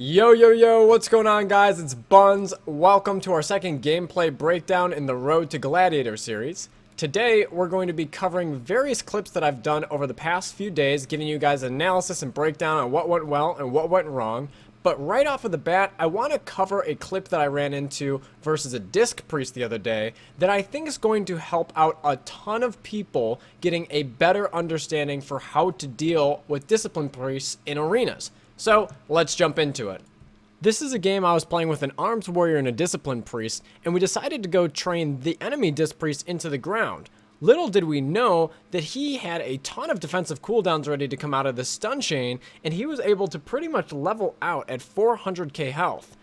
Yo, what's going on, guys? It's Buns. Welcome to our second gameplay breakdown in the Road to Gladiator series. Today, we're going to be covering various clips that I've done over the past few days, giving you guys analysis and breakdown on what went well and what went wrong. But right off of the bat, I want to cover a clip that I ran into versus a disc priest the other day that I think is going to help out a ton of people getting a better understanding for how to deal with discipline priests in arenas. So, let's jump into it. This is a game I was playing with an arms warrior and a discipline priest, and we decided to go train the enemy disc priest into the ground. Little did we know that he had a ton of defensive cooldowns ready to come out of the stun chain, and he was able to pretty much level out at 400k health.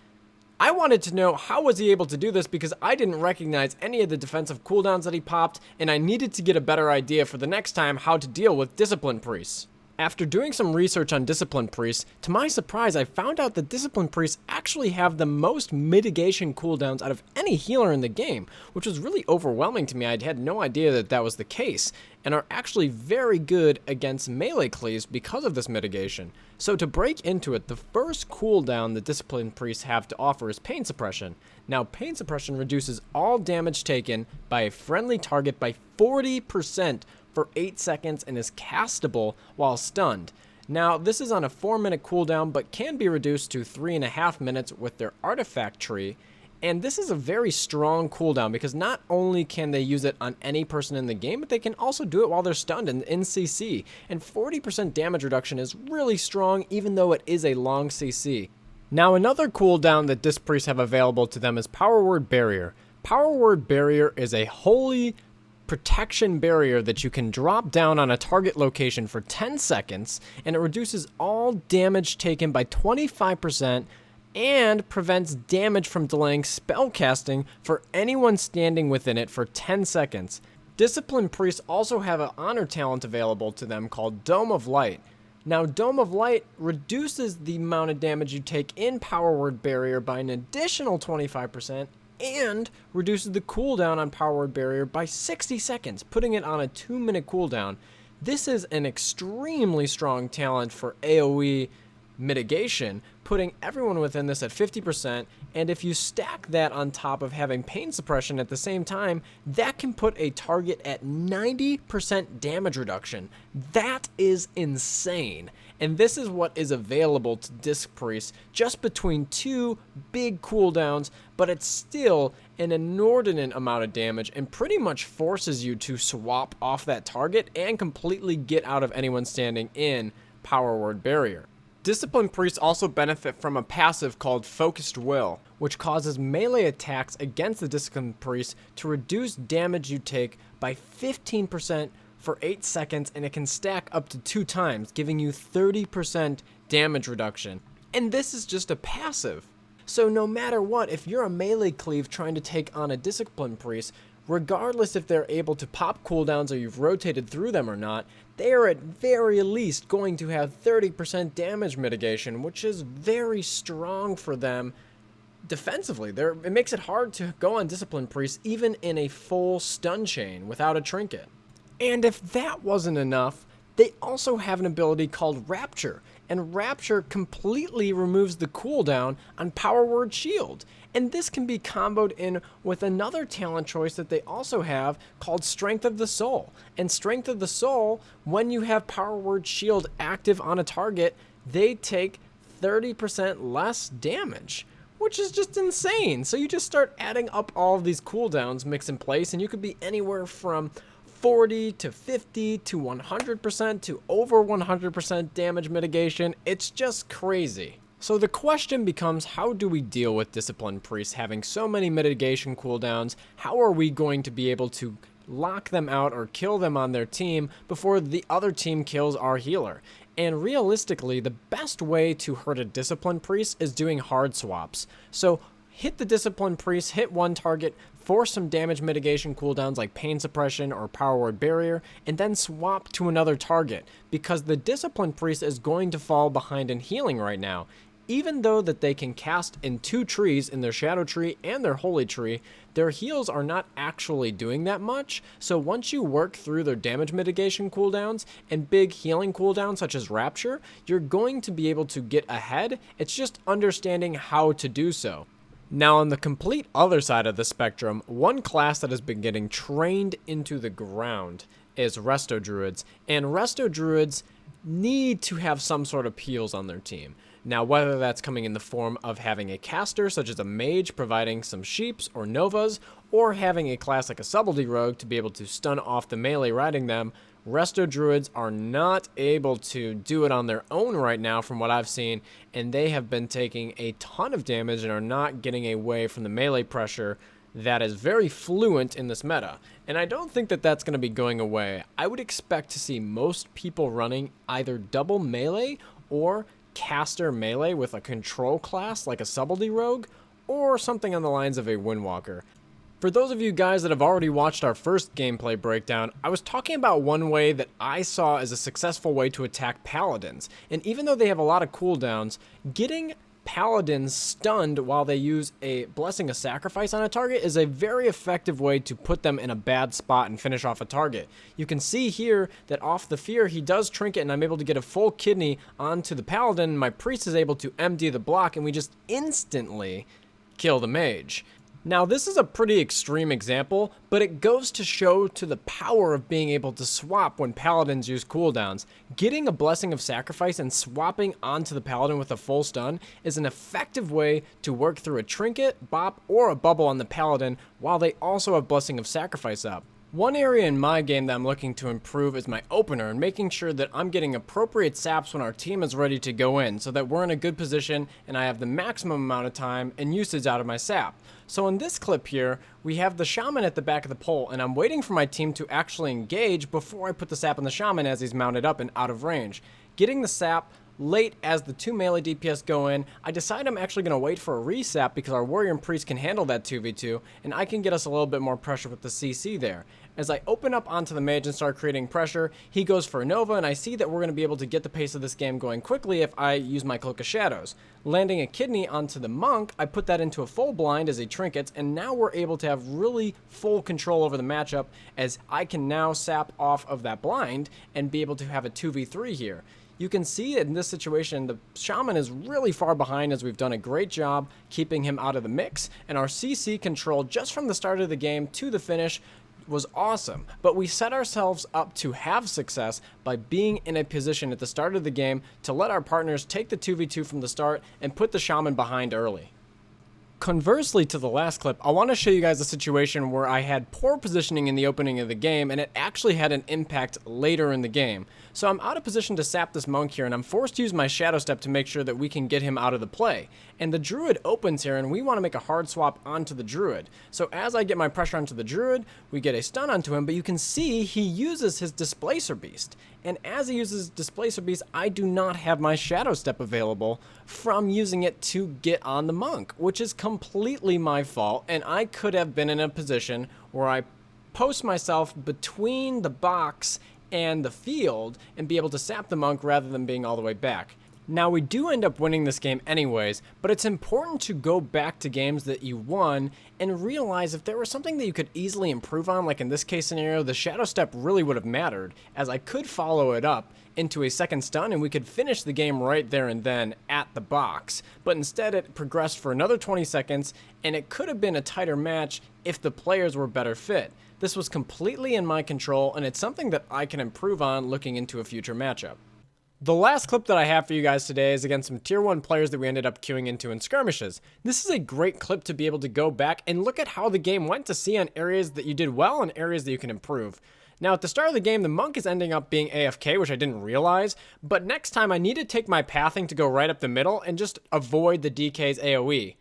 I wanted to know how was he able to do this because I didn't recognize any of the defensive cooldowns that he popped, and I needed to get a better idea for the next time how to deal with discipline priests. After doing some research on discipline priests, to my surprise, I found out that discipline priests actually have the most mitigation cooldowns out of any healer in the game, which was really overwhelming to me. I had no idea that that was the case, and are actually very good against melee cleaves because of this mitigation. So to break into it, the first cooldown that discipline priests have to offer is pain suppression. Now, pain suppression reduces all damage taken by a friendly target by 40% for 8 seconds and is castable while stunned. Now, this is on a 4-minute cooldown, but can be reduced to 3.5 minutes with their artifact tree. And this is a very strong cooldown because not only can they use it on any person in the game, but they can also do it while they're stunned in CC. And 40% damage reduction is really strong, even though it is a long CC. Now, another cooldown that disc priests have available to them is Power Word Barrier. Power Word Barrier is a holy protection barrier that you can drop down on a target location for 10 seconds, and it reduces all damage taken by 25% and prevents damage from delaying spell casting for anyone standing within it for 10 seconds. Discipline priests also have an honor talent available to them called Dome of Light. Now, Dome of Light reduces the amount of damage you take in Power Word Barrier by an additional 25%, and reduces the cooldown on Power Word Barrier by 60 seconds, putting it on a 2-minute cooldown. This is an extremely strong talent for AoE mitigation, putting everyone within this at 50%, and if you stack that on top of having pain suppression at the same time, that can put a target at 90% damage reduction. That is insane. And this is what is available to disc priests just between 2 big cooldowns, but it's still an inordinate amount of damage and pretty much forces you to swap off that target and completely get out of anyone standing in Power Word Barrier. Discipline priests also benefit from a passive called Focused Will, which causes melee attacks against the discipline priest to reduce damage you take by 15% for 8 seconds, and it can stack up to 2 times, giving you 30% damage reduction. And this is just a passive. So no matter what, if you're a melee cleave trying to take on a discipline priest, regardless if they're able to pop cooldowns or you've rotated through them or not, they are at very least going to have 30% damage mitigation, which is very strong for them defensively. It makes it hard to go on discipline priests even in a full stun chain without a trinket. And if that wasn't enough, they also have an ability called Rapture, and Rapture completely removes the cooldown on Power Word Shield. And this can be comboed in with another talent choice that they also have called Strength of the Soul. And Strength of the Soul, when you have Power Word Shield active on a target, they take 30% less damage, which is just insane. So you just start adding up all of these cooldowns mixed in place, and you could be anywhere from 40 to 50 to 100% to over 100% damage mitigation. It's just crazy. So the question becomes, how do we deal with discipline priests having so many mitigation cooldowns? How are we going to be able to lock them out or kill them on their team before the other team kills our healer? And realistically, the best way to hurt a discipline priest is doing hard swaps. So hit the discipline priest, hit one target, force some damage mitigation cooldowns like pain suppression or Power Word Barrier, and then swap to another target, because the discipline priest is going to fall behind in healing right now. even though that they can cast in 2 trees, in their Shadow Tree and their Holy Tree, their heals are not actually doing that much. So once you work through their damage mitigation cooldowns and big healing cooldowns such as Rapture, you're going to be able to get ahead. It's just understanding how to do so. Now, on the complete other side of the spectrum, one class that has been getting trained into the ground is Resto Druids, and Resto Druids need to have some sort of heals on their team. Now, whether that's coming in the form of having a caster, such as a mage, providing some sheeps or novas, or having a class like a Subtlety Rogue to be able to stun off the melee riding them, Resto Druids are not able to do it on their own right now from what I've seen, and they have been taking a ton of damage and are not getting away from the melee pressure that is very fluent in this meta. And I don't think that that's going to be going away. I would expect to see most people running either double melee or caster melee with a control class like a Subtlety Rogue or something on the lines of a Windwalker. For those of you guys that have already watched our first gameplay breakdown, I was talking about one way that I saw as a successful way to attack Paladins. And even though they have a lot of cooldowns, getting Paladins stunned while they use a Blessing of Sacrifice on a target is a very effective way to put them in a bad spot and finish off a target. You can see here that off the Fear, he does Trinket and I'm able to get a full kidney onto the Paladin. My Priest is able to empty the block and we just instantly kill the Mage. Now, this is a pretty extreme example, but it goes to show to the power of being able to swap when Paladins use cooldowns. Getting a Blessing of Sacrifice and swapping onto the Paladin with a full stun is an effective way to work through a Trinket, Bop, or a Bubble on the Paladin while they also have Blessing of Sacrifice up. One area in my game that I'm looking to improve is my opener and making sure that I'm getting appropriate saps when our team is ready to go in so that we're in a good position and I have the maximum amount of time and usage out of my sap. So in this clip here, we have the Shaman at the back of the pole and I'm waiting for my team to actually engage before I put the sap on the Shaman as he's mounted up and out of range. Getting the sap late as the 2 melee DPS go in, I decide I'm actually going to wait for a resap because our Warrior and Priest can handle that 2v2 and I can get us a little bit more pressure with the CC there. As I open up onto the Mage and start creating pressure, he goes for a Nova and I see that we're going to be able to get the pace of this game going quickly if I use my Cloak of Shadows. Landing a Kidney onto the Monk, I put that into a full blind as a trinket and now we're able to have really full control over the matchup as I can now sap off of that blind and be able to have a 2v3 here. You can see in this situation, the Shaman is really far behind as we've done a great job keeping him out of the mix, and our CC control just from the start of the game to the finish was awesome. But we set ourselves up to have success by being in a position at the start of the game to let our partners take the 2v2 from the start and put the Shaman behind early. Conversely to the last clip, I want to show you guys a situation where I had poor positioning in the opening of the game and it actually had an impact later in the game. So I'm out of position to sap this Monk here and I'm forced to use my Shadow Step to make sure that we can get him out of the play. And the Druid opens here and we want to make a hard swap onto the Druid. So as I get my pressure onto the Druid, we get a stun onto him, but you can see he uses his Displacer Beast. And as he uses Displacer Beast, I do not have my Shadow Step available from using it to get on the Monk, which is completely my fault, and I could have been in a position where I post myself between the box and the field and be able to sap the Monk rather than being all the way back. Now, we do end up winning this game anyways, but it's important to go back to games that you won and realize if there was something that you could easily improve on, like in this case scenario, the Shadow Step really would have mattered, as I could follow it up into a second stun and we could finish the game right there and then at the box. But instead it progressed for another 20 seconds and it could have been a tighter match if the players were better fit. This was completely in my control and it's something that I can improve on looking into a future matchup. The last clip that I have for you guys today is against some tier 1 players that we ended up queuing into in skirmishes. This is a great clip to be able to go back and look at how the game went to see on areas that you did well and areas that you can improve. Now at the start of the game, the Monk is ending up being AFK, which I didn't realize, but next time I need to take my pathing to go right up the middle and just avoid the DK's AoE.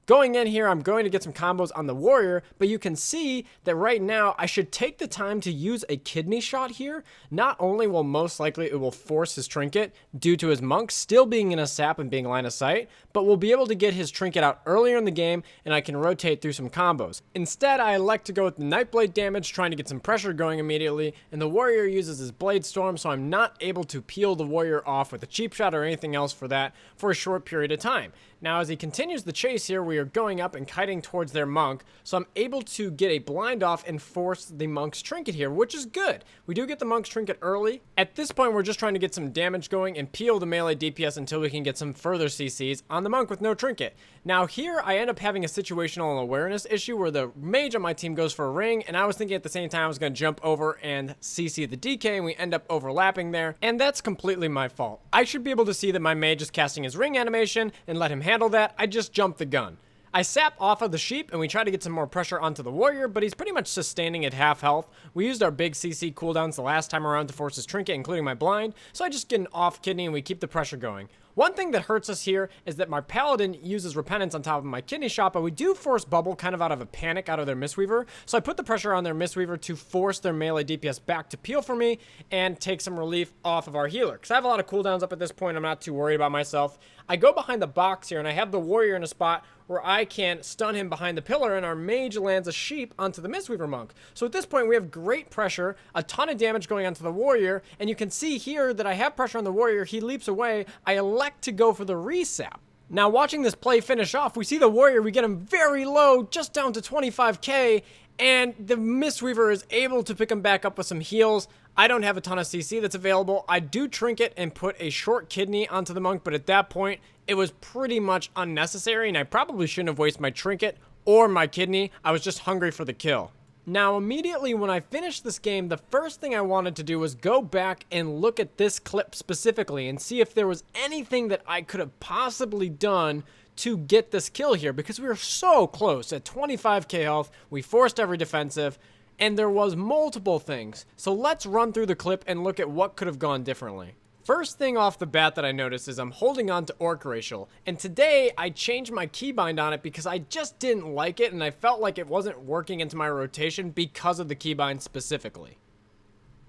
Going in here, I'm going to get some combos on the warrior, but you can see that right now I should take the time to use a kidney shot here. Not only will most likely it will force his trinket due to his monk still being in a sap and being line of sight, but we'll be able to get his trinket out earlier in the game and I can rotate through some combos. Instead, I elect to go with the Nightblade damage, trying to get some pressure going immediately, and the warrior uses his Blade Storm, so I'm not able to peel the warrior off with a cheap shot or anything else for that for a short period of time. Now, as he continues the chase here, we are going up and kiting towards their monk, so I'm able to get a blind off and force the monk's trinket here, which is good. We do get the monk's trinket early. At this point, we're just trying to get some damage going and peel the melee DPS until we can get some further CCs on the monk with no trinket. Now here, I end up having a situational awareness issue where the mage on my team goes for a ring, and I was thinking at the same time I was going to jump over and CC the DK, and we end up overlapping there, and that's completely my fault. I should be able to see that my mage is casting his ring animation and let him handle that. I just jumped the gun. I sap off of the sheep and we try to get some more pressure onto the warrior, but he's pretty much sustaining at half health. We used our big CC cooldowns the last time around to force his trinket, including my blind, so I just get an off kidney and we keep the pressure going. One thing that hurts us here is that my paladin uses repentance on top of my kidney shot, but we do force bubble kind of out of a panic out of their Mistweaver, so I put the pressure on their Mistweaver to force their melee DPS back to peel for me and take some relief off of our healer, because I have a lot of cooldowns up at this point. I'm not too worried about myself. I go behind the box here and I have the warrior in a spot where I can stun him behind the pillar, and our mage lands a sheep onto the Mistweaver monk. So at this point, we have great pressure, a ton of damage going onto the warrior, and you can see here that I have pressure on the warrior. He leaps away. I elect to go for the resap. Now, watching this play finish off, we see the warrior. We get him very low, just down to 25k, and the Mistweaver is able to pick him back up with some heals. I don't have a ton of CC that's available. I do trinket and put a short kidney onto the monk, but at that point, it was pretty much unnecessary, and I probably shouldn't have wasted my trinket or my kidney. I was just hungry for the kill. Now, immediately when I finished this game, the first thing I wanted to do was go back and look at this clip specifically and see if there was anything that I could have possibly done to get this kill here, because we were so close at 25k health. We forced every defensive, and there was multiple things. So let's run through the clip and look at what could have gone differently. First thing off the bat that I noticed is I'm holding on to Orc Racial, and today I changed my keybind on it because I just didn't like it and I felt like it wasn't working into my rotation because of the keybind specifically.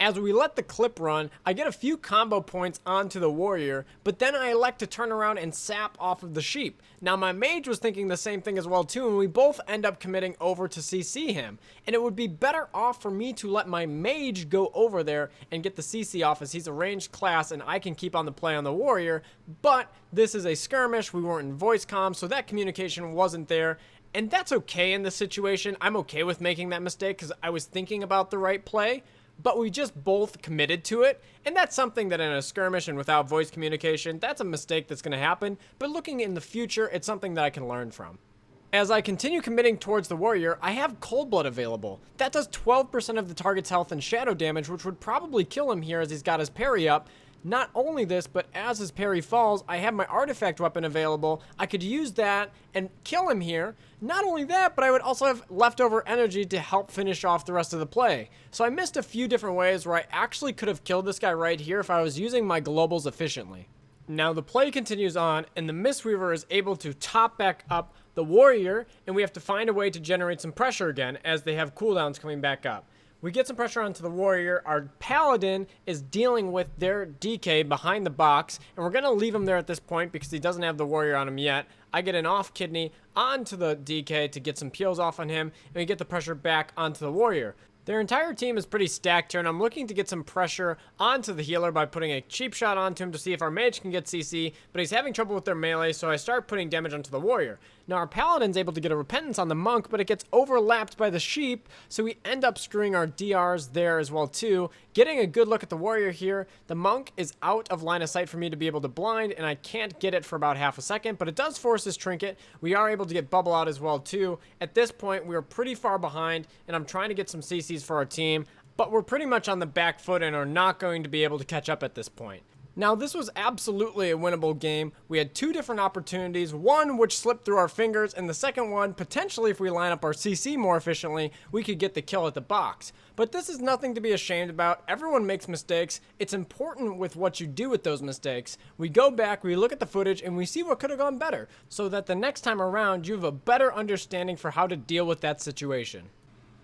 As we let the clip run, I get a few combo points onto the warrior, but then I elect to turn around and sap off of the sheep. Now my mage was thinking the same thing as well too, and we both end up committing over to CC him. And it would be better off for me to let my mage go over there and get the CC off, as he's a ranged class and I can keep on the play on the warrior, but this is a skirmish. We weren't in voice comm, so that communication wasn't there. And that's okay in this situation. I'm okay with making that mistake because I was thinking about the right play. But we just both committed to it, and that's something that in a skirmish and without voice communication, that's a mistake that's going to happen, but looking in the future, it's something that I can learn from. As I continue committing towards the warrior, I have Cold Blood available. That does 12% of the target's health and shadow damage, which would probably kill him here as he's got his parry up. Not only this, but as his parry falls, I have my artifact weapon available. I could use that and kill him here. Not only that, but I would also have leftover energy to help finish off the rest of the play. So I missed a few different ways where I actually could have killed this guy right here if I was using my globals efficiently. Now the play continues on, and the Mistweaver is able to top back up the warrior, and we have to find a way to generate some pressure again as they have cooldowns coming back up. We get some pressure onto the warrior. Our paladin is dealing with their DK behind the box, and we're going to leave him there at this point because he doesn't have the warrior on him yet. I get an off kidney onto the DK to get some peels off on him, and we get the pressure back onto the warrior. Their entire team is pretty stacked here, and I'm looking to get some pressure onto the healer by putting a cheap shot onto him to see if our mage can get CC, but he's having trouble with their melee, so I start putting damage onto the warrior. Now our paladin's able to get a repentance on the monk, but it gets overlapped by the sheep, so we end up screwing our DRs there as well too. Getting a good look at the warrior here, the monk is out of line of sight for me to be able to blind, and I can't get it for about half a second, but it does force his trinket. We are able to get bubble out as well too. At this point, we are pretty far behind, and I'm trying to get some CCs for our team, but we're pretty much on the back foot and are not going to be able to catch up at this point. Now, this was absolutely a winnable game. We had two different opportunities, one which slipped through our fingers, and the second one, potentially if we line up our CC more efficiently, we could get the kill at the box. But this is nothing to be ashamed about. Everyone makes mistakes. It's important with what you do with those mistakes. We go back, we look at the footage, and we see what could have gone better, so that the next time around, you have a better understanding for how to deal with that situation.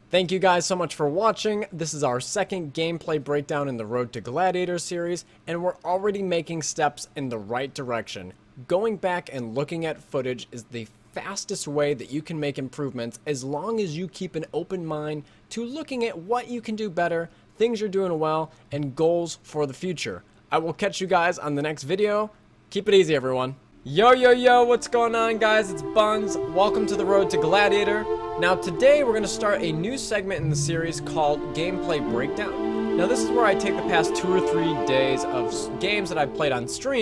Thank you guys so much for watching. This is our second gameplay breakdown in the Road to Gladiator series, and we're already making steps in the right direction. Going back and looking at footage is the fastest way that you can make improvements, as long as you keep an open mind to looking at what you can do better, things you're doing well, and goals for the future. I will catch you guys on the next video. Keep it easy, everyone. Yo, what's going on, guys? It's Buns. Welcome to the Road to Gladiator. Now, today we're going to start a new segment in the series called Gameplay Breakdown. Now, this is where I take the past 2 or 3 days of games that I've played on stream